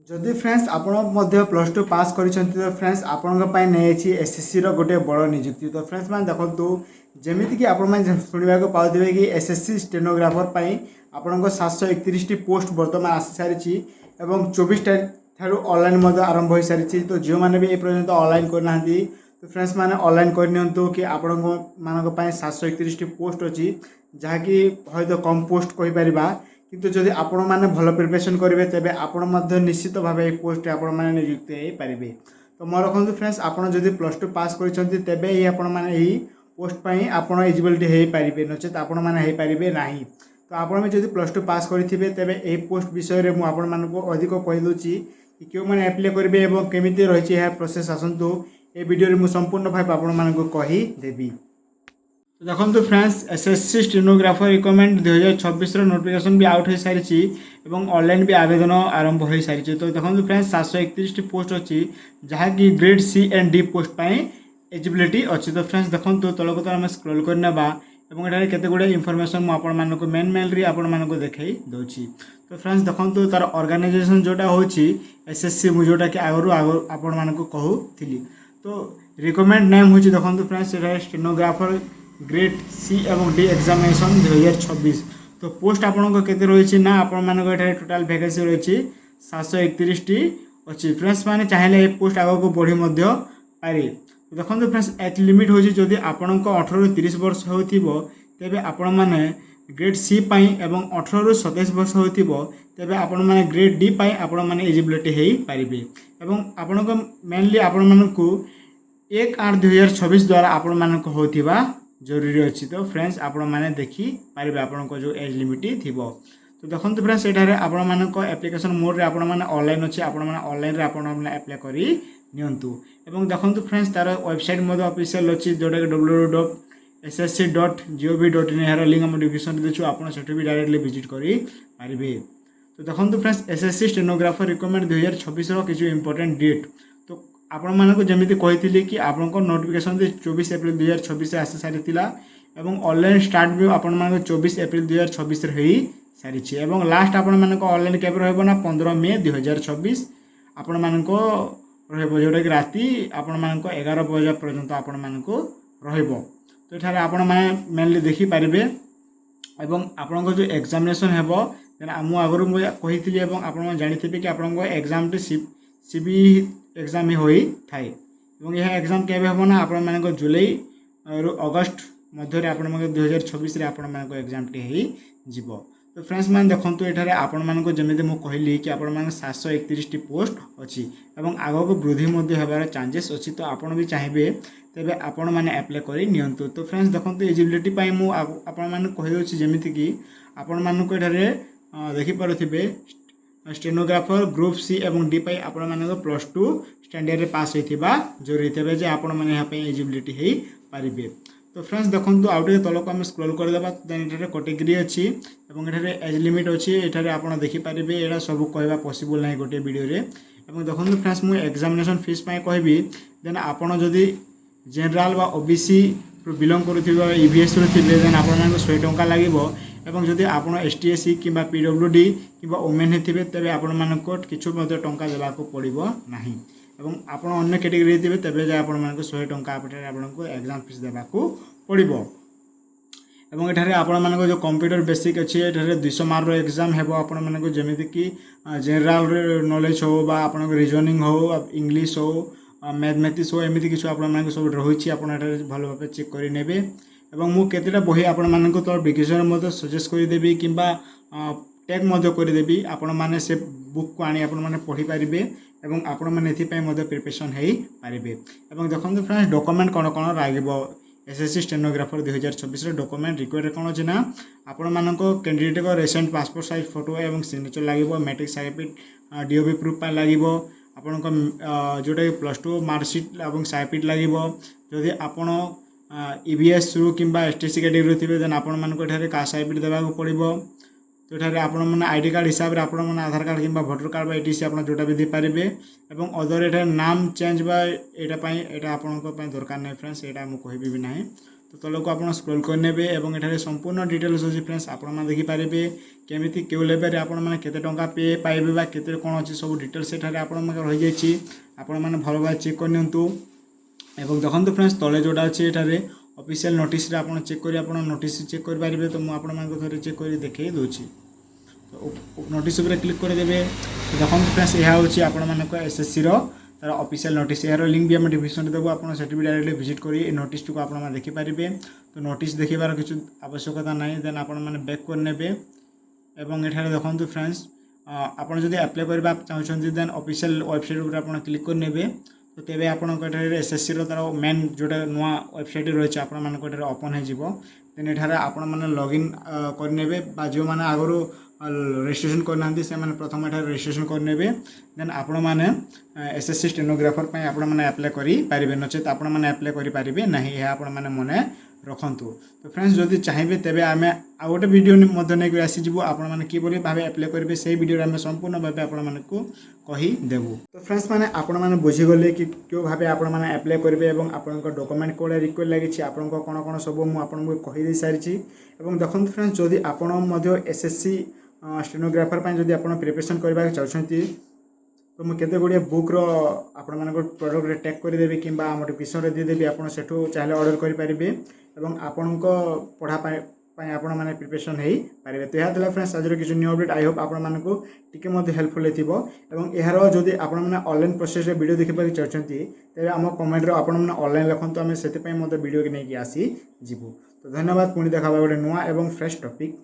जदि फ्रेंड्स आपण plus two पास कर तो फ्रेंड्स आपण नहीं एसएससी गोटे बड़ निजुक्ति। तो फ्रेंड्स मैंने देखो जमीक आपण शुणा पाते कि एसएससी स्टेनोग्राफर पर आपण 731 पोस्ट बर्तमान आसी सारी और 24 ठार ऑनलाइन आरंभ हो सारी। तो जो मैंने भी एपर्यंत ऑनलाइन करना तो फ्रेंड्स मैंने ऑनलाइन करनी कि आपण मान 731 पोस्ट अच्छी जहाँकि हयतो कम पोस्ट कहीपर किंतु जदि आपण मैंने भल प्रिपरेशन करेंगे तेज आपण निश्चित भाव पोस्ट आपण मैंने नियुक्त हो पारे। तो मैं रखु फ्रेंड्स आपड़ जदि प्लस टू पास कर आपण मैंने पोस्ट पर आप एलिजिबिलिटी हो पारे नचेत आपण मैंने हो पारे ना। तो आपण जदि प्लस टू पास करेंगे तेज यही पोस्ट विषय में आपण मानक अधिक कहीदे कि क्यों मैंने एप्लाई करेंगे और केमी रही प्रोसेस आसतु ये वीडियो मुझे संपूर्ण भाव आपण मानक कहीदेवी। तो देखो friends SSC stenographer requirement 2026 notification भी आउट हो सारी और ऑनलाइन भी आवेदन आरंभ हो सारी। तो देखो फ्रेंड्स 731 पोस्ट अच्छी जहाँकि grade C and D post पर एलिजिबिलिटी अच्छी। तो फ्रेंड्स देखो तलक तो आम स्क्रॉल करना और केते गुड़े इनफॉरमेशन मुझे मेन मेल आपण मानक देखई दूसरी। तो फ्रेंड्स देखो तार ऑर्गेनाइजेशन जोटा होची एसएससी जोटा कि आगु आपण मानक कहूली। तो रिकमेंड नेम होची देखो फ्रेंड्स स्टेनोग्राफर ग्रेड सी एवं डी एग्जामिनेशन 2026। तो पोस्ट आपण केते रही ना आपण मानक टोटाल वैकेंसी रही 731 अच्छी। फ्रेंड्स मैंने चाहिए ये पोस्ट आग को बढ़ी पारे। तो देखो फ्रेंड्स एज लिमिट हो जदि आपण 18 ରୁ 30 वर्ष हो तेबे आपण माने ग्रेड सी पाई एवं 18 ରୁ 27 वर्ष हो तेबे आपण माने ग्रेड डी पाई आपण माने एलिजिबिलिटी हो पारे। एवं आपण मेनली आपण मानकू 1/8/2026 द्वारा आपण मानक होथिबा जरूरी अच्छी। तो फ्रेंड्स आपण मैंने देखी पारे आपण जो एज लिमिट थी। तो देखो फ्रेंड्स ये आपण मानक एप्लिकेशन मोड रे आपण माने ऑनलाइन अच्छी आपण माने ऑनलाइन रे आपण अप्लाई करी नियंतु। एवं देखो फ्रेंड्स तार वेबसाइट मध्य ऑफिशियल अच्छी जोटा कि www.ssc.gov.in यार लिंक हम डिस्क्रिप्शन देछु आपण सेठी भी डायरेक्टली विजिट करी पारिबे। तो देखो फ्रेंड्स एसएससी स्टेनोग्राफर रिक्वायरमेंट 2026 रो किछु इंपोर्टेंट डेट। तो आपण मानक जमी कही कि आपको नोटिफिकेशन 24 एप्रिल 2026 आसी सारी और ऑनलाइन स्टार्ट भी आपण मानक 24 एप्रिल 2026 हो सारी और लास्ट आपण मानक ऑनलाइन केबे रहबो ना 15 मे 2026 आपण मानक रहबो जोटा कि राति आपण मानक 11 बजे पर्यंत आपण मानक रहबो। तो एठारे आपण माने मेनली देखि पारिबे और आपण जो एग्जामिनेशन हेबो मु आगरु मु कहितली और आपण जानिथिबे कि आपण एग्जाम टी सीबी एग्जाम होई थाए और यह एग्जाम केबे हम ना आपण मानक जुलाई रु अगस्त मध्य आपण मानक 2026 रे आपण मानक एग्जाम टी हेई जीवो। तो फ्रेंड्स मैंने देखो ये आपण मानक जमी मुझे कहली कि आपण मानक 731 पोस्ट अच्छी और आग को वृद्धि होबार चांसेस अच्छी। तो आपण भी चाहिए तेबे आपण माने अप्लाई करी नियंतु। तो फ्रेंड्स देखो एलिजिबिलिटी पाई मु आपण मानक कहि दोछि जेमिति कि आपण मानक एठारे देखि पारुथिबे स्टेनोग्राफर ग्रुप सी और डी पाई आपण मानक प्लस टू स्टैंडर्ड रे पास होइथिबा जरूरी तेबे जे आपण माने यहाँ पे एलिजिबिलिटी हो पारिबे। तो फ्रेंड्स देखो आउ टे तलक आम स्क्रॉल करदेबा देन एठारे कैटेगरी अच्छी और एठारे एज लिमिट अच्छी एठारे आपण देखि पारिबे एटा सब कहबा पॉसिबल नाही गोटे वीडियो रे। और देखो फ्रेंड्स मु एग्जामिनेशन फीस पाई कहबी देन आपण जदि जनरल बा ओबीसी रु बिलोंग करुथिबा ईवीएस रु थिबे देन आपण मानक 100 टंका लागिवो और जदि आप एसटीएससी कि पीडब्ल्यूडी कि वोमेन होते तेज आपण मानक किछु मते टंका देबाको पड़िबो नाही और आपण अन्य कैटेगरी थे तेज आपण मानक 100 टंका आपको एग्जाम फीस देबाको पड़िबो। और एठारे आपण मानक जो कंप्यूटर बेसिक अच्छी एठारे 200 मार्क एग्जाम हेबो आपण मानक जेमिति कि जनरल नॉलेज हो बा आपण रीजनिंग हो इंग्लिश हो मैथमेटिक्स हो एमती किछु आपण मानक सब रही आपण एठारे भल भाव चेक करि नेबे। और मु केतेटा बही आपण मानक तो डिस्क्रिप्शन मध्य सजेस्ट करदेवी कि टैग मध्य करदेवी आपण माने से बुक को आनी आपण माने पढ़ी पारिबे और आपण माने एथि मध्य प्रिपरेशन हो पारिबे। और देखो फ्रेंड्स डॉक्यूमेंट कौन कौन लागिबो एसएससी स्टेनोग्राफर 2026 डॉक्यूमेंट रिक्वायर्ड कौन अच्छे ना आपण मानक कैंडिडेट को रिसेंट पासपोर्ट साइज फोटो और सिग्नेचर लगे मैट्रिक सर्टिफिकेट डीओबी प्रूफ लगे आपण जोटा प्लस टू मार्कशीट और सर्टिफिकेट लगे जदि आपण ईवीएस रु कि एसटीसी कैटेगरी थे देन आपण मानक कास्ट सर्टिफिकेट देवाक पड़ो। तो ये आपण मैंने आईडी कार्ड हिसाब से आपण मैंने आधार कार्ड कि भोटर कार्ड एटीसी आप जोटा भी देपारे और अदर ये नाम चेंज यहाँ आपण दरकार नहीं फ्रेंड्स यहाँ मुझे कहबी भी ना। ତଳକୁ ଆପଣ ସ୍କ୍ରୋଲ୍ କରିନେବେ ଏବଂ ଏଠାରେ ସମ୍ପୂର୍ଣ୍ଣ ଡିଟେଲ୍ସ ଅଛି ଫ୍ରେଣ୍ଡସ୍, ଆପଣମାନେ ଦେଖିପାରିବେ କେମିତି କେଉଁ ଲେଭେଲରେ ଆପଣମାନେ କେତେ ଟଙ୍କା ପେ ପାଇବେ ବା କେତେ କ'ଣ ଅଛି ସବୁ ଡିଟେଲ୍ସ ଏଠାରେ ଆପଣଙ୍କର ରହିଯାଇଛି। ଆପଣମାନେ ଭଲ ଭାବରେ ଚେକ୍ କରିନିଅନ୍ତୁ। এবং ଦେଖନ୍ତୁ ଫ୍ରେଣ୍ଡସ୍ ତଳେ ଯେଉଁଟା ଅଛି ଏଠାରେ ଅଫିସିଆଲ ନୋଟିସରେ ଆପଣ ଚେକ୍ କରି ଆପଣ ନୋଟିସ୍ ଚେକ୍ କରିପାରିବେ। ତ ମୁଁ ଆପଣମାନଙ୍କୁ ଥରେ ଚେକ୍ କରି ଦେଖାଇ ଦେଉଛି। ତ ନୋଟିସ୍ ଉପରେ କ୍ଲିକ୍ କରିଦେବେ। ଦେଖନ୍ତୁ ଫ୍ରେଣ୍ଡସ୍ ଏହା ହେଉଛି ଆପଣମାନଙ୍କ ଏସ୍ଏସ୍ସିର ତାର ଅଫିସିଆଲ ନୋଟିସ୍। ଏହାର ଲିଙ୍କ୍ ବି ଆମେ ଡିସ୍କ୍ରିପ୍ସନରେ ଦେବୁ, ଆପଣ ସେଠି ବି ଡାଇରେକ୍ଟଲି ଭିଜିଟ୍ କରି ଏ ନୋଟିସ୍ଟିକୁ ଆପଣମାନେ ଦେଖିପାରିବେ। ତ ନୋଟିସ୍ ଦେଖିବାର କିଛି ଆବଶ୍ୟକତା ନାହିଁ। ଦେନ୍ ଆପଣମାନେ ବ୍ୟାକ୍ କରିନେବେ ଏବଂ ଏଠାରେ ଦେଖନ୍ତୁ ଫ୍ରେଣ୍ଡସ୍ ଆପଣ ଯଦି ଆପ୍ଲାଏ କରିବା ଚାହୁଁଛନ୍ତି ଦେନ୍ ଅଫିସିଆଲ ୱେବସାଇଟ୍ ଉପରେ ଆପଣ କ୍ଲିକ୍ କରିନେବେ। ତ ତେବେ ଆପଣଙ୍କ ଏଠାରେ ଏସ୍ଏସ୍ସିର ତାର ମେନ୍ ଯେଉଁଟା ନୂଆ ୱେବସାଇଟ୍ ରହିଛି ଆପଣମାନଙ୍କ ଏଠାରେ ଓପନ୍ ହୋଇଯିବ। ଦେନ୍ ଏଠାରେ ଆପଣମାନେ ଲଗ୍ଇନ୍ କରିନେବେ ବା ଯେଉଁମାନେ ଆଗରୁ ରେଜିଷ୍ଟ୍ରେସନ୍ କରିନାହାନ୍ତି ସେମାନେ ପ୍ରଥମେ ଏଠାରେ ରେଜିଷ୍ଟ୍ରେସନ୍ କରିନେବେ। ଦେନ୍ ଆପଣମାନେ ଏସ୍ଏସ୍ସି ଷ୍ଟେନୋଗ୍ରାଫର ପାଇଁ ଆପଣମାନେ ଆପ୍ଲାଏ କରିପାରିବେ, ନଚେତ୍ ଆପଣମାନେ ଆପ୍ଲାଏ କରିପାରିବେ ନାହିଁ, ଏହା ଆପଣମାନେ ମନେ ରଖନ୍ତୁ। ତ ଫ୍ରେଣ୍ଡସ୍ ଯଦି ଚାହିଁବେ ତେବେ ଆମେ ଆଉ ଗୋଟେ ଭିଡ଼ିଓ ମଧ୍ୟ ନେଇକି ଆସିଯିବୁ, ଆପଣମାନେ କିଭଳି ଭାବେ ଆପ୍ଲାଏ କରିବେ ସେହି ଭିଡ଼ିଓରେ ଆମେ ସମ୍ପୂର୍ଣ୍ଣ ଭାବେ ଆପଣମାନଙ୍କୁ କହିଦେବୁ। ତ ଫ୍ରେଣ୍ଡସ୍ ମାନେ ଆପଣମାନେ ବୁଝିଗଲେ କି କେଉଁ ଭାବେ ଆପଣମାନେ ଆପ୍ଲାଏ କରିବେ ଏବଂ ଆପଣଙ୍କ ଡକୁମେଣ୍ଟ କେଉଁଟା ରିକ୍ୱେଷ୍ଟ ଲାଗିଛି, ଆପଣଙ୍କ କ'ଣ କ'ଣ ସବୁ ମୁଁ ଆପଣଙ୍କୁ କହିଦେଇ ସାରିଛି। ଏବଂ ଦେଖନ୍ତୁ ଫ୍ରେଣ୍ଡସ୍ ଯଦି ଆପଣ ମଧ୍ୟ ଏସ୍ଏସ୍ସି ଷ୍ଟେନୋଗ୍ରାଫର ପାଇଁ ଯଦି ଆପଣ ପ୍ରିପାରେସନ୍ କରିବାକୁ ଚାହୁଁଛନ୍ତି ତ ମୁଁ କେତେ ଗୁଡ଼ିଏ ବୁକ୍ର ଆପଣମାନଙ୍କ ପ୍ରଡ଼କ୍ଟରେ ଟ୍ୟାଗ୍ କରିଦେବି କିମ୍ବା ଆମ ଡିସ୍କ୍ରିପ୍ସନରେ ଦେଇଦେବି, ଆପଣ ସେଠୁ ଚାହିଁଲେ ଅର୍ଡ଼ର କରିପାରିବେ ଏବଂ ଆପଣଙ୍କ ପଢ଼ା ପାଇଁ ଆପଣମାନେ ପ୍ରିପାରେସନ୍ ହୋଇପାରିବେ। ତ ଏହା ଥିଲା ଫ୍ରେଣ୍ଡସ୍ ଆଜିର କିଛି ନ୍ୟୁ ଅପଡ଼େଟ୍। ଆଇ ହୋପ୍ ଆପଣମାନଙ୍କୁ ଟିକେ ମଧ୍ୟ ହେଲ୍ପଫୁଲ୍ ହେଇଥିବ। ଏବଂ ଏହାର ଯଦି ଆପଣମାନେ ଅନଲାଇନ୍ ପ୍ରୋସେସରେ ଭିଡ଼ିଓ ଦେଖିବାକୁ ଚାହୁଁଛନ୍ତି ତେବେ ଆମ କମେଣ୍ଟରେ ଆପଣମାନେ ଅନଲାଇନ୍ ଲେଖନ୍ତୁ, ଆମେ ସେଥିପାଇଁ ମଧ୍ୟ ଭିଡ଼ିଓ ନେଇକି ଆସିଯିବୁ। ତ ଧନ୍ୟବାଦ, ପୁଣି ଦେଖା ହେବା ଗୋଟେ ନୂଆ ଏବଂ ଫ୍ରେଶ୍ ଟପିକ୍।